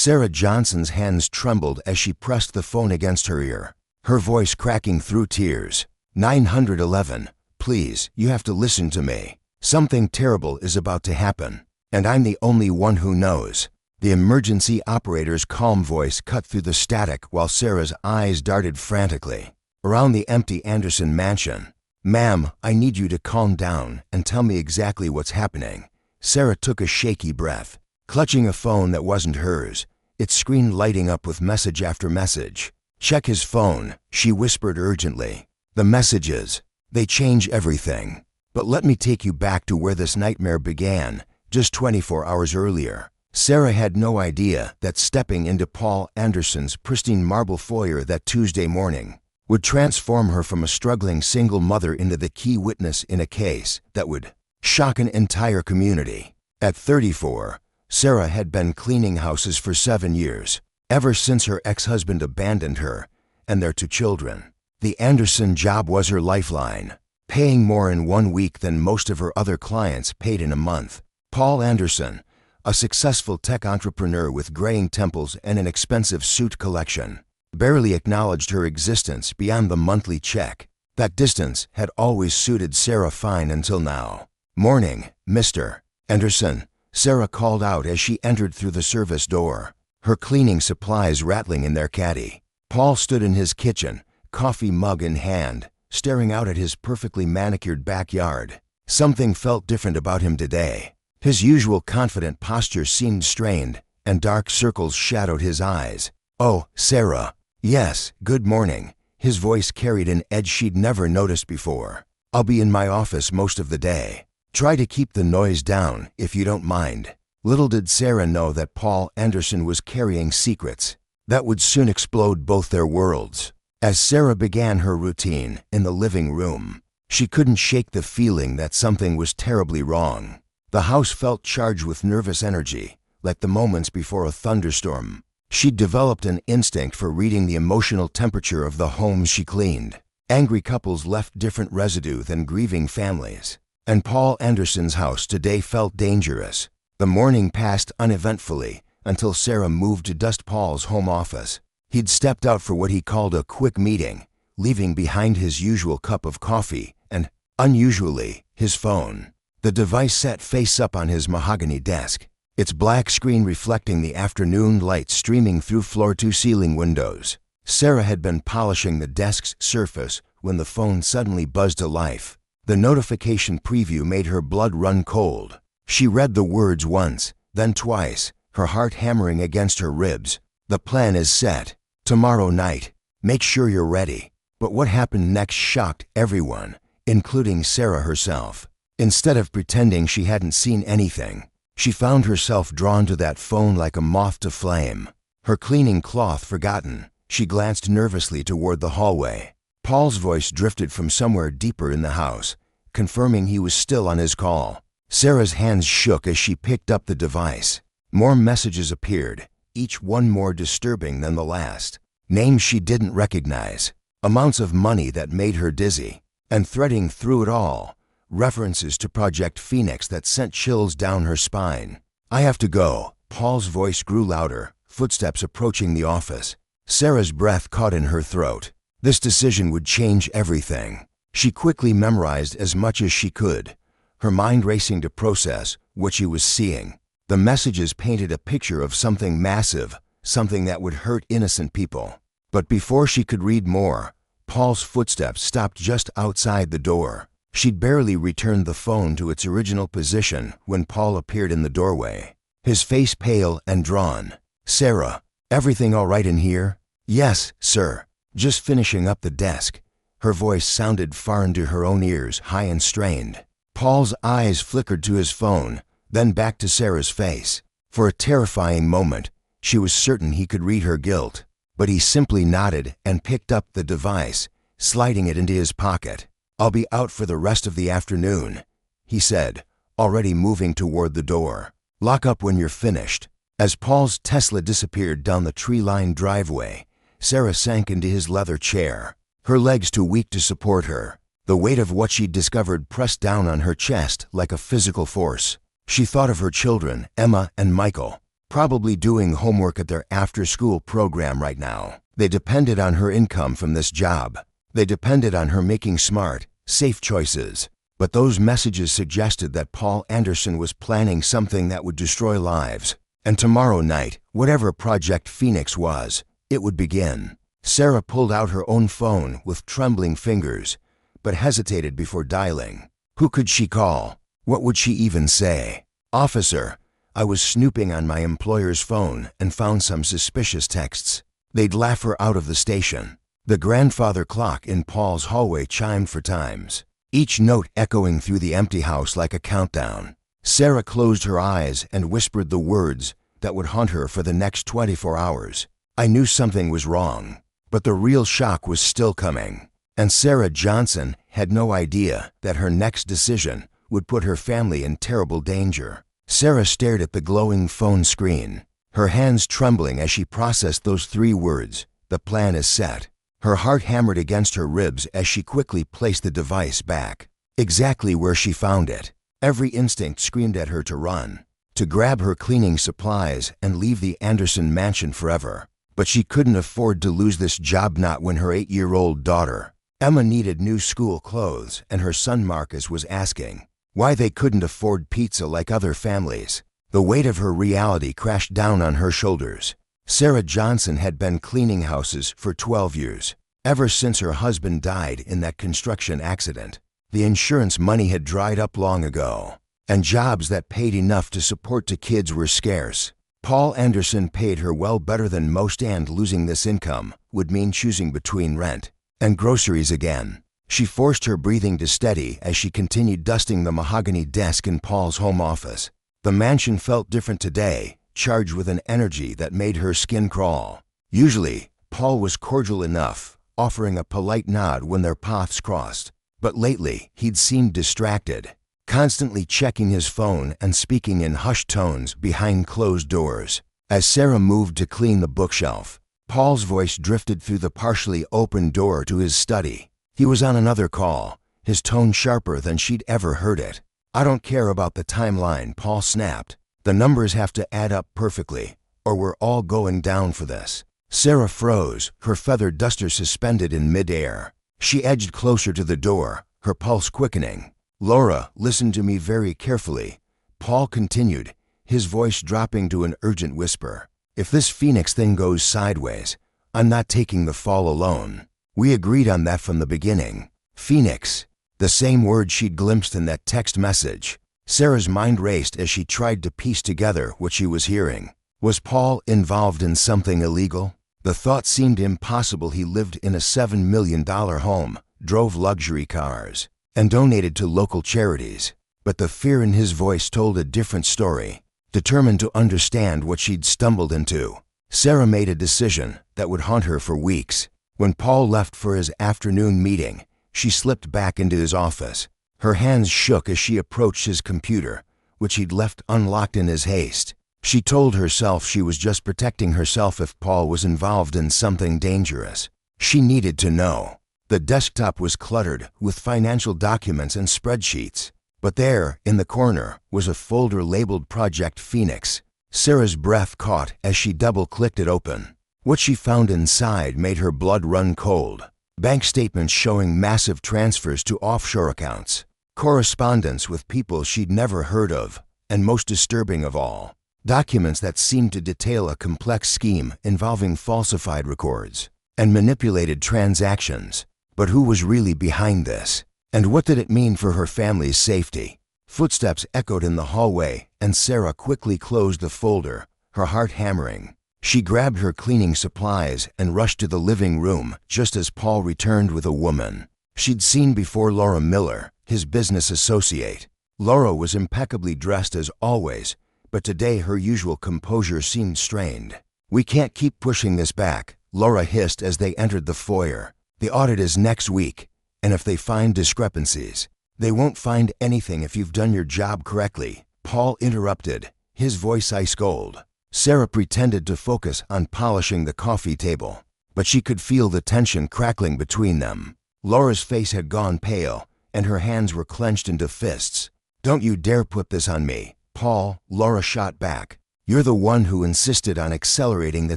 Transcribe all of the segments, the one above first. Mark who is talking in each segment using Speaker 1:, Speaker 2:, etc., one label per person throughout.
Speaker 1: Sarah Johnson's hands trembled as she pressed the phone against her ear, her voice cracking through tears. 911, please, you have to listen to me. Something terrible is about to happen, and I'm the only one who knows. The emergency operator's calm voice cut through the static while Sarah's eyes darted frantically around the empty Anderson mansion. Ma'am, I need you to calm down and tell me exactly what's happening. Sarah took a shaky breath, clutching a phone that wasn't hers, its screen lighting up with message after message. Check his phone, she whispered urgently. The messages, they change everything. But let me take you back to where this nightmare began, just 24 hours earlier. Sarah had no idea that stepping into Paul Anderson's pristine marble foyer that Tuesday morning would transform her from a struggling single mother into the key witness in a case that would shock an entire community. At 34, Sarah had been cleaning houses for 7 years, ever since her ex-husband abandoned her and their 2 children. The Anderson job was her lifeline, paying more in 1 week than most of her other clients paid in a month. Paul Anderson, a successful tech entrepreneur with graying temples and an expensive suit collection, barely acknowledged her existence beyond the monthly check. That distance had always suited Sarah fine until now. Morning, Mr. Anderson, Sarah called out as she entered through the service door, her cleaning supplies rattling in their caddy. Paul stood in his kitchen, coffee mug in hand, staring out at his perfectly manicured backyard. Something felt different about him today. His usual confident posture seemed strained, and dark circles shadowed his eyes. Oh, Sarah. Yes, good morning. His voice carried an edge she'd never noticed before. I'll be in my office most of the day. Try to keep the noise down, if you don't mind. Little did Sarah know that Paul Anderson was carrying secrets that would soon explode both their worlds. As Sarah began her routine in the living room, she couldn't shake the feeling that something was terribly wrong. The house felt charged with nervous energy, like the moments before a thunderstorm. She'd developed an instinct for reading the emotional temperature of the homes she cleaned. Angry couples left different residue than grieving families. And Paul Anderson's house today felt dangerous. The morning passed uneventfully until Sarah moved to dust Paul's home office. He'd stepped out for what he called a quick meeting, leaving behind his usual cup of coffee and, unusually, his phone. The device sat face up on his mahogany desk, its black screen reflecting the afternoon light streaming through floor-to-ceiling windows. Sarah had been polishing the desk's surface when the phone suddenly buzzed to life. The notification preview made her blood run cold. She read the words once, then twice, her heart hammering against her ribs. The plan is set. Tomorrow night. Make sure you're ready. But what happened next shocked everyone, including Sarah herself. Instead of pretending she hadn't seen anything, she found herself drawn to that phone like a moth to flame. Her cleaning cloth forgotten, she glanced nervously toward the hallway. Paul's voice drifted from somewhere deeper in the house, confirming he was still on his call. Sarah's hands shook as she picked up the device. More messages appeared, each one more disturbing than the last. Names she didn't recognize, amounts of money that made her dizzy, and threading through it all, references to Project Phoenix that sent chills down her spine. I have to go. Paul's voice grew louder, footsteps approaching the office. Sarah's breath caught in her throat. This decision would change everything. She quickly memorized as much as she could, her mind racing to process what she was seeing. The messages painted a picture of something massive, something that would hurt innocent people. But before she could read more, Paul's footsteps stopped just outside the door. She'd barely returned the phone to its original position when Paul appeared in the doorway, his face pale and drawn. Sarah, everything all right in here? Yes, sir. Just finishing up the desk. Her voice sounded far into her own ears, high and strained. Paul's eyes flickered to his phone, then back to Sarah's face. For a terrifying moment, she was certain he could read her guilt. But he simply nodded and picked up the device, sliding it into his pocket. I'll be out for the rest of the afternoon, he said, already moving toward the door. Lock up when you're finished. As Paul's Tesla disappeared down the tree-lined driveway, Sarah sank into his leather chair, her legs too weak to support her. The weight of what she'd discovered pressed down on her chest like a physical force. She thought of her children, Emma and Michael, probably doing homework at their after-school program right now. They depended on her income from this job. They depended on her making smart, safe choices. But those messages suggested that Paul Anderson was planning something that would destroy lives. And tomorrow night, whatever Project Phoenix was, it would begin. Sarah pulled out her own phone with trembling fingers, but hesitated before dialing. Who could she call? What would she even say? "Officer, I was snooping on my employer's phone and found some suspicious texts." They'd laugh her out of the station. The grandfather clock in Paul's hallway chimed for times, each note echoing through the empty house like a countdown. Sarah closed her eyes and whispered the words that would haunt her for the next 24 hours. I knew something was wrong, but the real shock was still coming. And Sarah Johnson had no idea that her next decision would put her family in terrible danger. Sarah stared at the glowing phone screen, her hands trembling as she processed those 3 words, "The plan is set." Her heart hammered against her ribs as she quickly placed the device back, exactly where she found it. Every instinct screamed at her to run, to grab her cleaning supplies and leave the Anderson mansion forever. But she couldn't afford to lose this job, not when her 8-year-old daughter, Emma, needed new school clothes, and her son Marcus was asking why they couldn't afford pizza like other families. The weight of her reality crashed down on her shoulders. Sarah Johnson had been cleaning houses for 12 years, ever since her husband died in that construction accident. The insurance money had dried up long ago, and jobs that paid enough to support 2 kids were scarce. Paul Anderson paid her well better than most, and losing this income would mean choosing between rent and groceries again. She forced her breathing to steady as she continued dusting the mahogany desk in Paul's home office. The mansion felt different today, charged with an energy that made her skin crawl. Usually, Paul was cordial enough, offering a polite nod when their paths crossed. But lately, he'd seemed distracted, constantly checking his phone and speaking in hushed tones behind closed doors. As Sarah moved to clean the bookshelf, Paul's voice drifted through the partially open door to his study. He was on another call, his tone sharper than she'd ever heard it. "I don't care about the timeline," Paul snapped. "The numbers have to add up perfectly, or we're all going down for this." Sarah froze, her feather duster suspended in midair. She edged closer to the door, her pulse quickening. "Laura, listen to me very carefully," Paul continued, his voice dropping to an urgent whisper. "If this Phoenix thing goes sideways, I'm not taking the fall alone. We agreed on that from the beginning." Phoenix, the same word she'd glimpsed in that text message. Sarah's mind raced as she tried to piece together what she was hearing. Was Paul involved in something illegal? The thought seemed impossible. He lived in a $7 million home, drove luxury cars, and donated to local charities. But the fear in his voice told a different story. Determined to understand what she'd stumbled into, Sarah made a decision that would haunt her for weeks. When Paul left for his afternoon meeting, she slipped back into his office. Her hands shook as she approached his computer, which he'd left unlocked in his haste. She told herself she was just protecting herself if Paul was involved in something dangerous. She needed to know. The desktop was cluttered with financial documents and spreadsheets, but there, in the corner, was a folder labeled Project Phoenix. Sarah's breath caught as she double-clicked it open. What she found inside made her blood run cold. Bank statements showing massive transfers to offshore accounts, correspondence with people she'd never heard of, and most disturbing of all, documents that seemed to detail a complex scheme involving falsified records and manipulated transactions. But who was really behind this? And what did it mean for her family's safety? Footsteps echoed in the hallway, and Sarah quickly closed the folder, her heart hammering. She grabbed her cleaning supplies and rushed to the living room just as Paul returned with a woman she'd seen before, Laura Miller, his business associate. Laura was impeccably dressed as always, but today her usual composure seemed strained. "We can't keep pushing this back," Laura hissed as they entered the foyer. "The audit is next week, and if they find discrepancies, they won't find anything if you've done your job correctly," Paul interrupted, his voice ice cold. Sarah pretended to focus on polishing the coffee table, but she could feel the tension crackling between them. Laura's face had gone pale, and her hands were clenched into fists. "Don't you dare put this on me, Paul," Laura shot back. You're the one who insisted on accelerating the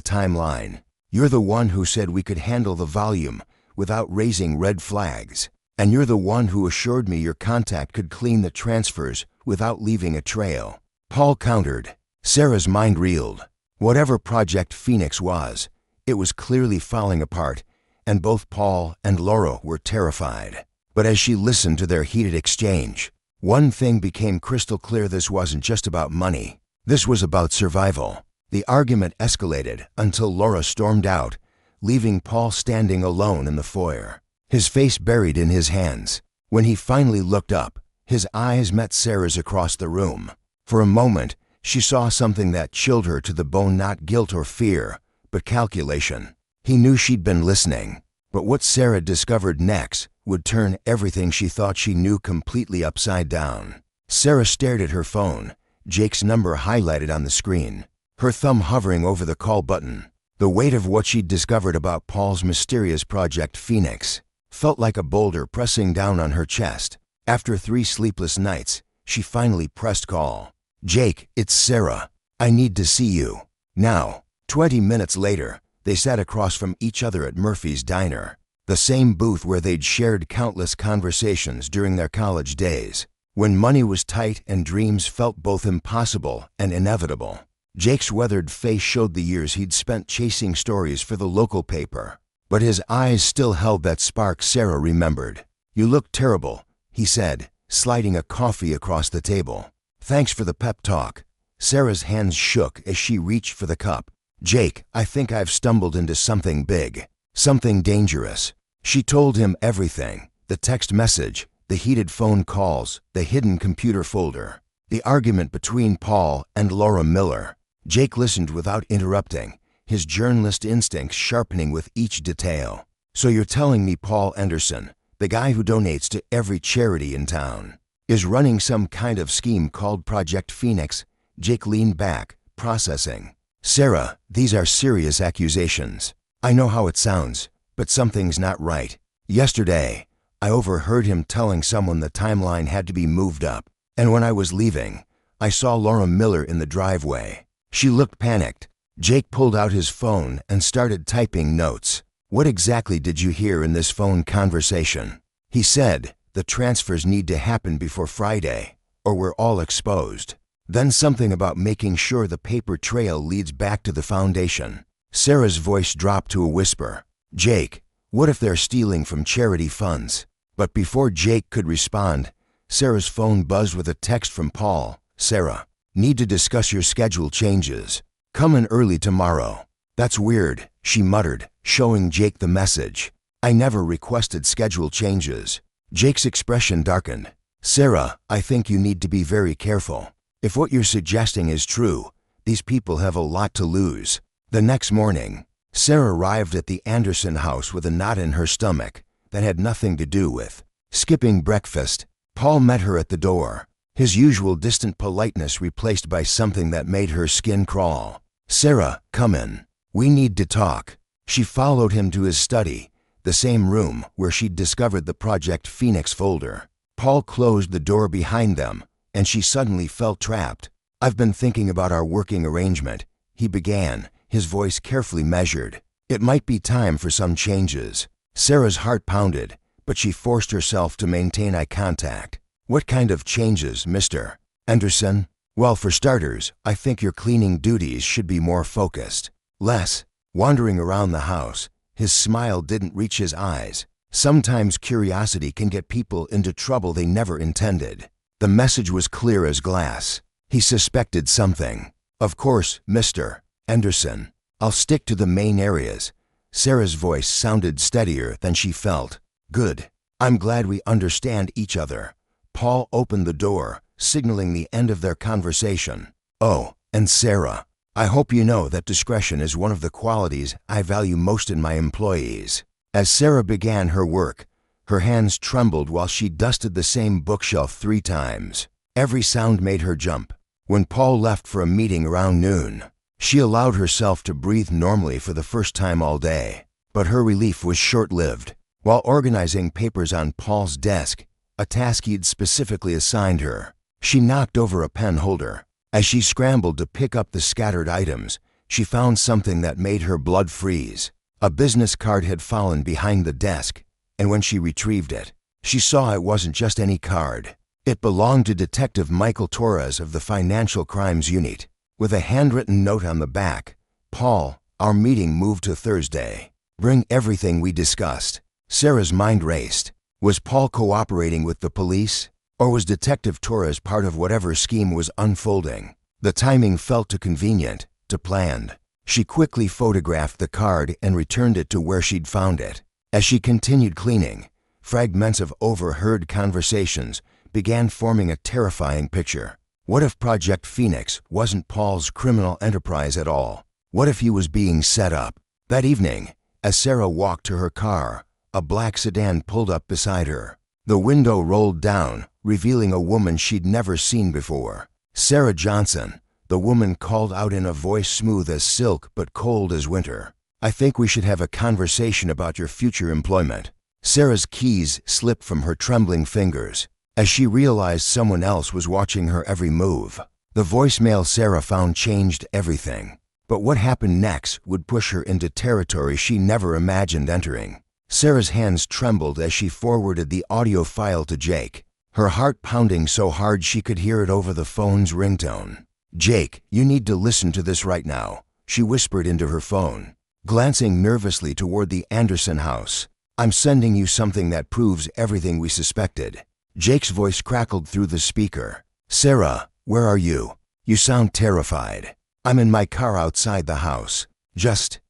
Speaker 1: timeline. You're the one who said we could handle the volume without raising red flags. And you're the one who assured me your contact could clean the transfers without leaving a trail. Paul countered. Sarah's mind reeled. Whatever Project Phoenix was, it was clearly falling apart, and both Paul and Laura were terrified. But as she listened to their heated exchange, one thing became crystal clear: this wasn't just about money. This was about survival. The argument escalated until Laura stormed out, leaving Paul standing alone in the foyer, his face buried in his hands. When he finally looked up, his eyes met Sarah's across the room. For a moment, she saw something that chilled her to the bone, not guilt or fear, but calculation. He knew she'd been listening, but what Sarah discovered next would turn everything she thought she knew completely upside down. Sarah stared at her phone, Jake's number highlighted on the screen, her thumb hovering over the call button. The weight of what she'd discovered about Paul's mysterious Project Phoenix felt like a boulder pressing down on her chest. After 3 sleepless nights, she finally pressed call. "Jake, it's Sarah. I need to see you now." 20 minutes later, they sat across from each other at Murphy's Diner, the same booth where they'd shared countless conversations during their college days, when money was tight and dreams felt both impossible and inevitable. Jake's weathered face showed the years he'd spent chasing stories for the local paper, but his eyes still held that spark Sarah remembered. "You look terrible," he said, sliding a coffee across the table. "Thanks for the pep talk." Sarah's hands shook as she reached for the cup. "Jake, I think I've stumbled into something big, something dangerous." She told him everything: the text message, the heated phone calls, the hidden computer folder, the argument between Paul and Laura Miller. Jake listened without interrupting, his journalist instincts sharpening with each detail. "So you're telling me Paul Anderson, the guy who donates to every charity in town, is running some kind of scheme called Project Phoenix?" Jake leaned back, processing. "Sarah, these are serious accusations. I know how it sounds, but something's not right. Yesterday, I overheard him telling someone the timeline had to be moved up, and when I was leaving, I saw Laura Miller in the driveway." She looked panicked. Jake pulled out his phone and started typing notes. "What exactly did you hear in this phone conversation?" He said, "The transfers need to happen before Friday, or we're all exposed." Then something about making sure the paper trail leads back to the foundation. Sarah's voice dropped to a whisper. "Jake, what if they're stealing from charity funds?" But before Jake could respond, Sarah's phone buzzed with a text from Paul. "Sarah, need to discuss your schedule changes. Come in early tomorrow." "That's weird," she muttered, showing Jake the message. "I never requested schedule changes." Jake's expression darkened. "Sarah, I think you need to be very careful. If what you're suggesting is true, these people have a lot to lose." The next morning, Sarah arrived at the Anderson house with a knot in her stomach that had nothing to do with skipping breakfast. Paul met her at the door, his usual distant politeness replaced by something that made her skin crawl. "Sarah, come in. We need to talk." She followed him to his study, the same room where she'd discovered the Project Phoenix folder. Paul closed the door behind them, and she suddenly felt trapped. "I've been thinking about our working arrangement," he began, his voice carefully measured. "It might be time for some changes." Sarah's heart pounded, but she forced herself to maintain eye contact. "What kind of changes, Mr. Anderson?" "Well, for starters, I think your cleaning duties should be more focused. Less wandering around the house." His smile didn't reach his eyes. Sometimes curiosity can get people into trouble they never intended. The message was clear as glass. He suspected something. "Of course, Mr. Anderson. I'll stick to the main areas." Sarah's voice sounded steadier than she felt. "Good. I'm glad we understand each other." Paul opened the door, signaling the end of their conversation. "Oh, and Sarah, I hope you know that discretion is one of the qualities I value most in my employees." As Sarah began her work, her hands trembled while she dusted the same bookshelf 3 times. Every sound made her jump. When Paul left for a meeting around noon, she allowed herself to breathe normally for the first time all day. But her relief was short-lived. While organizing papers on Paul's desk, a task he'd specifically assigned her, she knocked over a pen holder. As she scrambled to pick up the scattered items, she found something that made her blood freeze. A business card had fallen behind the desk, and when she retrieved it, she saw it wasn't just any card. It belonged to Detective Michael Torres of the Financial Crimes Unit. With a handwritten note on the back, "Paul, our meeting moved to Thursday. Bring everything we discussed." Sarah's mind raced. Was Paul cooperating with the police? Or was Detective Torres part of whatever scheme was unfolding? The timing felt too convenient, too planned. She quickly photographed the card and returned it to where she'd found it. As she continued cleaning, fragments of overheard conversations began forming a terrifying picture. What if Project Phoenix wasn't Paul's criminal enterprise at all? What if he was being set up? That evening, as Sarah walked to her car, a black sedan pulled up beside her. The window rolled down, revealing a woman she'd never seen before. "Sarah Johnson," the woman called out in a voice smooth as silk but cold as winter. "I think we should have a conversation about your future employment." Sarah's keys slipped from her trembling fingers as she realized someone else was watching her every move. The voicemail Sarah found changed everything. But what happened next would push her into territory she never imagined entering. Sarah's hands trembled as she forwarded the audio file to Jake, her heart pounding so hard she could hear it over the phone's ringtone. "Jake, you need to listen to this right now," she whispered into her phone. Glancing nervously toward the Anderson house, "I'm sending you something that proves everything we suspected." Jake's voice crackled through the speaker. "Sarah, where are you? You sound terrified." "I'm in my car outside the house. Just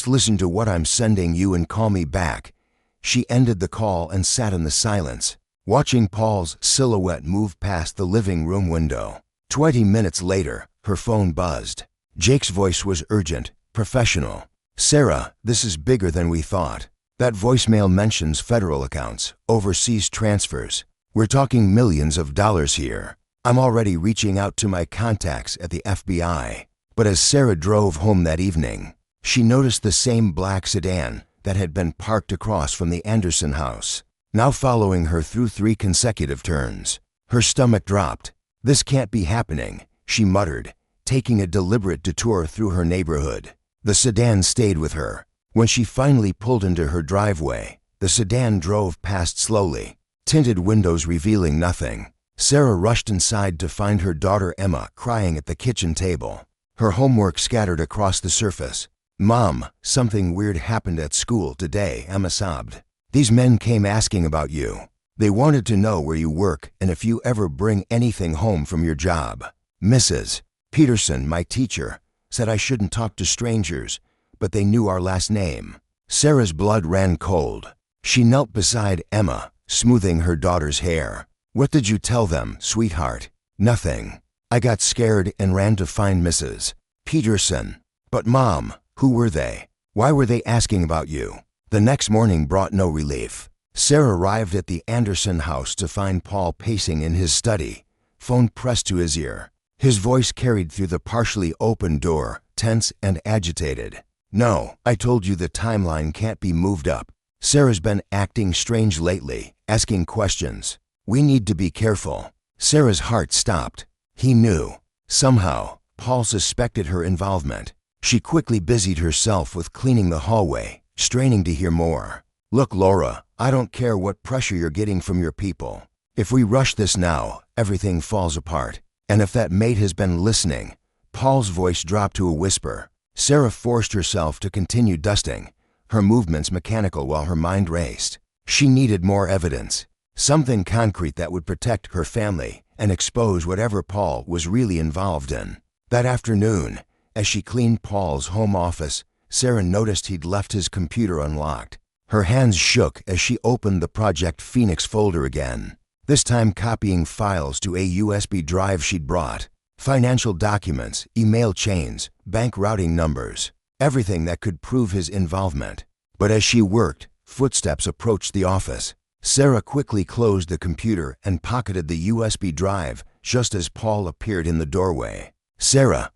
Speaker 1: listen to what I'm sending you and call me back." She ended the call and sat in the silence, watching Paul's silhouette move past the living room window. 20 minutes later, her phone buzzed. Jake's voice was urgent, professional. "Sarah, this is bigger than we thought. That voicemail mentions federal accounts, overseas transfers. We're talking millions of dollars here. I'm already reaching out to my contacts at the FBI." But as Sarah drove home that evening, she noticed the same black sedan that had been parked across from the Anderson house, now following her through 3 consecutive turns. Her stomach dropped. "This can't be happening," she muttered, taking a deliberate detour through her neighborhood. The sedan stayed with her. When she finally pulled into her driveway, the sedan drove past slowly, tinted windows revealing nothing. Sarah rushed inside to find her daughter Emma crying at the kitchen table, her homework scattered across the surface. "Mom, something weird happened at school today," Emma sobbed. "These men came asking about you. They wanted to know where you work and if you ever bring anything home from your job. Mrs. Peterson, my teacher, said I shouldn't talk to strangers, but they knew our last name." Sarah's blood ran cold. She knelt beside Emma, smoothing her daughter's hair. "What did you tell them, sweetheart?" "Nothing. I got scared and ran to find Mrs. Peterson." "But Mom, who were they? Why were they asking about you?" The next morning brought no relief. Sarah arrived at the Anderson house to find Paul pacing in his study, phone pressed to his ear. His voice carried through the partially open door, tense and agitated. "No, I told you the timeline can't be moved up. Sarah's been acting strange lately, asking questions. We need to be careful." Sarah's heart stopped. He knew. Somehow, Paul suspected her involvement. She quickly busied herself with cleaning the hallway, straining to hear more. "Look, Laura, I don't care what pressure you're getting from your people. If we rush this now, everything falls apart. And if that maid has been listening," Paul's voice dropped to a whisper. Sarah forced herself to continue dusting, her movements mechanical while her mind raced. She needed more evidence, something concrete that would protect her family and expose whatever Paul was really involved in. That afternoon, as she cleaned Paul's home office, Sarah noticed he'd left his computer unlocked. Her hands shook as she opened the Project Phoenix folder again, this time copying files to a USB drive she'd brought. Financial documents, email chains, bank routing numbers, everything that could prove his involvement. But as she worked, footsteps approached the office. Sarah quickly closed the computer and pocketed the USB drive just as Paul appeared in the doorway. "Sarah,"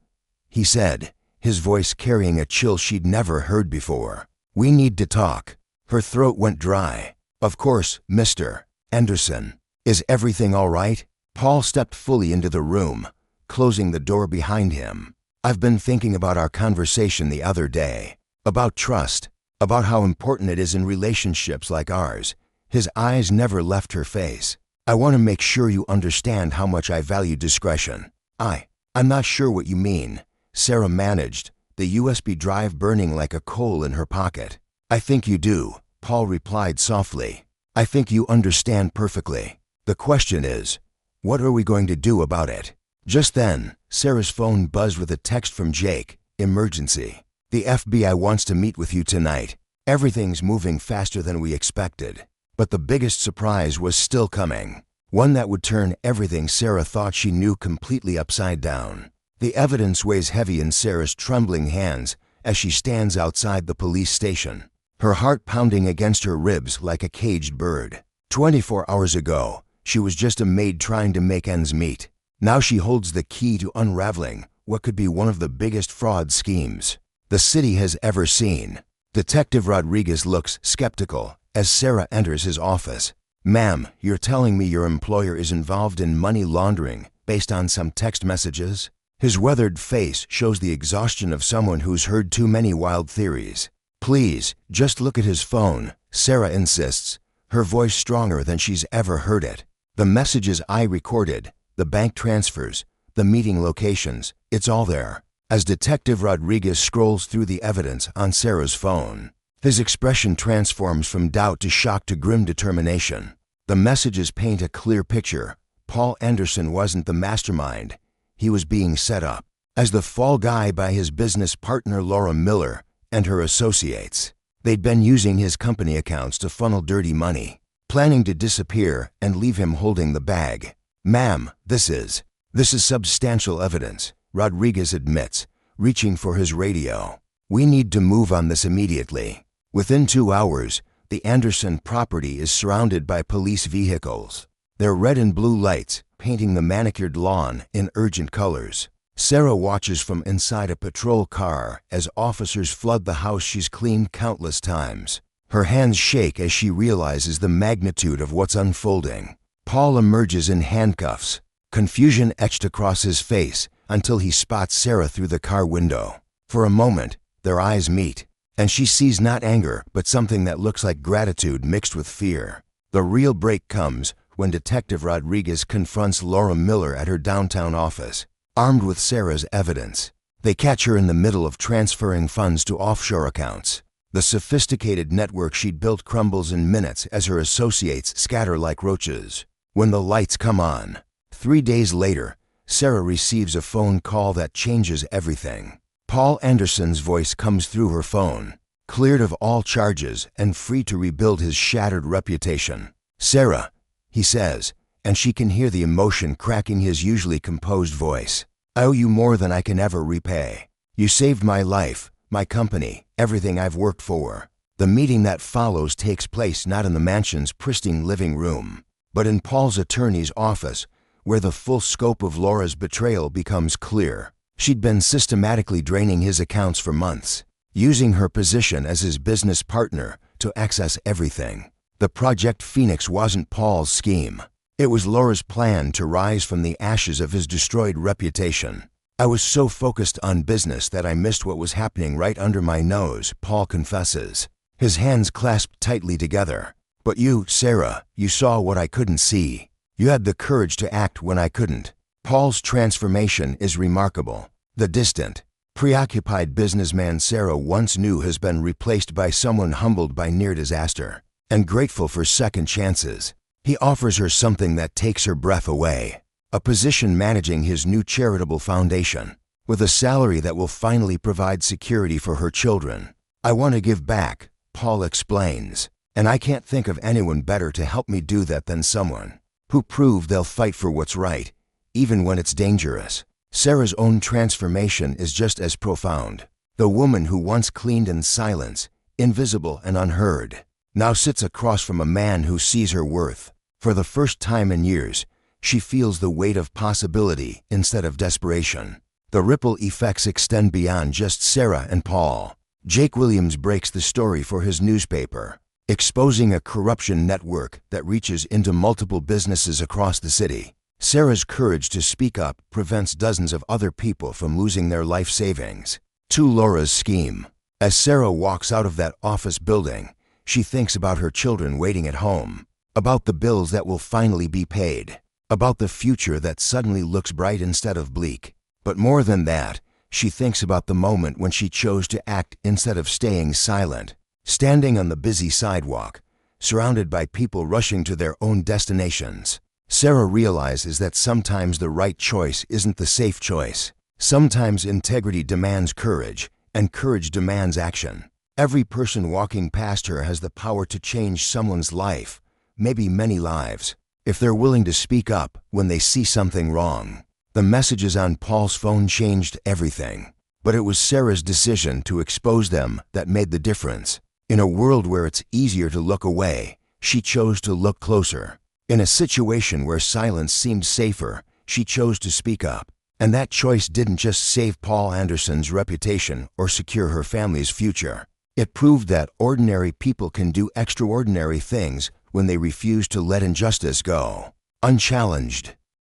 Speaker 1: he said, his voice carrying a chill she'd never heard before. "We need to talk." Her throat went dry. "Of course, Mr. Anderson. Is everything all right?" Paul stepped fully into the room, closing the door behind him. "I've been thinking about our conversation the other day. About trust. About how important it is in relationships like ours." His eyes never left her face. "I want to make sure you understand how much I value discretion." I'm not sure what you mean," Sarah managed, the USB drive burning like a coal in her pocket. "I think you do," Paul replied softly. "I think you understand perfectly. The question is, what are we going to do about it?" Just then, Sarah's phone buzzed with a text from Jake. "Emergency. The FBI wants to meet with you tonight. Everything's moving faster than we expected." But the biggest surprise was still coming. One that would turn everything Sarah thought she knew completely upside down. The evidence weighs heavy in Sarah's trembling hands as she stands outside the police station, her heart pounding against her ribs like a caged bird. 24 hours ago, she was just a maid trying to make ends meet. Now she holds the key to unraveling what could be one of the biggest fraud schemes the city has ever seen. Detective Rodriguez looks skeptical as Sarah enters his office. "Ma'am, you're telling me your employer is involved in money laundering based on some text messages?" His weathered face shows the exhaustion of someone who's heard too many wild theories. "Please, just look at his phone," Sarah insists, her voice stronger than she's ever heard it. "The messages I recorded, the bank transfers, the meeting locations, it's all there." As Detective Rodriguez scrolls through the evidence on Sarah's phone, his expression transforms from doubt to shock to grim determination. The messages paint a clear picture. Paul Anderson wasn't the mastermind. He was being set up as the fall guy by his business partner Laura Miller and her associates. They'd been using his company accounts to funnel dirty money, planning to disappear and leave him holding the bag. "Ma'am, this is substantial evidence," Rodriguez admits, reaching for his radio. "We need to move on this immediately." Within 2 hours, the Anderson property is surrounded by police vehicles, their red and blue lights painting the manicured lawn in urgent colors. Sarah watches from inside a patrol car as officers flood the house she's cleaned countless times. Her hands shake as she realizes the magnitude of what's unfolding. Paul emerges in handcuffs, confusion etched across his face until he spots Sarah through the car window. For a moment, their eyes meet, and she sees not anger, but something that looks like gratitude mixed with fear. The real break comes when Detective Rodriguez confronts Laura Miller at her downtown office, armed with Sarah's evidence. They catch her in the middle of transferring funds to offshore accounts. The sophisticated network she'd built crumbles in minutes as her associates scatter like roaches. When the lights come on, 3 days later, Sarah receives a phone call that changes everything. Paul Anderson's voice comes through her phone, cleared of all charges and free to rebuild his shattered reputation. "Sarah," he says, and she can hear the emotion cracking his usually composed voice. "I owe you more than I can ever repay. You saved my life, my company, everything I've worked for." The meeting that follows takes place not in the mansion's pristine living room, but in Paul's attorney's office, where the full scope of Laura's betrayal becomes clear. She'd been systematically draining his accounts for months, using her position as his business partner to access everything. The Project Phoenix wasn't Paul's scheme. It was Laura's plan to rise from the ashes of his destroyed reputation. "I was so focused on business that I missed what was happening right under my nose," Paul confesses, his hands clasped tightly together. "But you, Sarah, you saw what I couldn't see. You had the courage to act when I couldn't." Paul's transformation is remarkable. The distant, preoccupied businessman Sarah once knew has been replaced by someone humbled by near disaster and grateful for second chances. He offers her something that takes her breath away, a position managing his new charitable foundation, with a salary that will finally provide security for her children. "I want to give back," Paul explains, "and I can't think of anyone better to help me do that than someone who proved they'll fight for what's right, even when it's dangerous." Sarah's own transformation is just as profound. The woman who once cleaned in silence, invisible and unheard, now sits across from a man who sees her worth. For the first time in years, she feels the weight of possibility instead of desperation. The ripple effects extend beyond just Sarah and Paul. Jake Williams breaks the story for his newspaper, exposing a corruption network that reaches into multiple businesses across the city. Sarah's courage to speak up prevents dozens of other people from losing their life savings. 2. Laura's scheme. As Sarah walks out of that office building, she thinks about her children waiting at home, about the bills that will finally be paid, about the future that suddenly looks bright instead of bleak. But more than that, she thinks about the moment when she chose to act instead of staying silent. Standing on the busy sidewalk, surrounded by people rushing to their own destinations, Sarah realizes that sometimes the right choice isn't the safe choice. Sometimes integrity demands courage, and courage demands action. Every person walking past her has the power to change someone's life, maybe many lives, if they're willing to speak up when they see something wrong. The messages on Paul's phone changed everything, but it was Sarah's decision to expose them that made the difference. In a world where it's easier to look away, she chose to look closer. In a situation where silence seemed safer, she chose to speak up. And that choice didn't just save Paul Anderson's reputation or secure her family's future. It proved that ordinary people can do extraordinary things when they refuse to let injustice go unchallenged.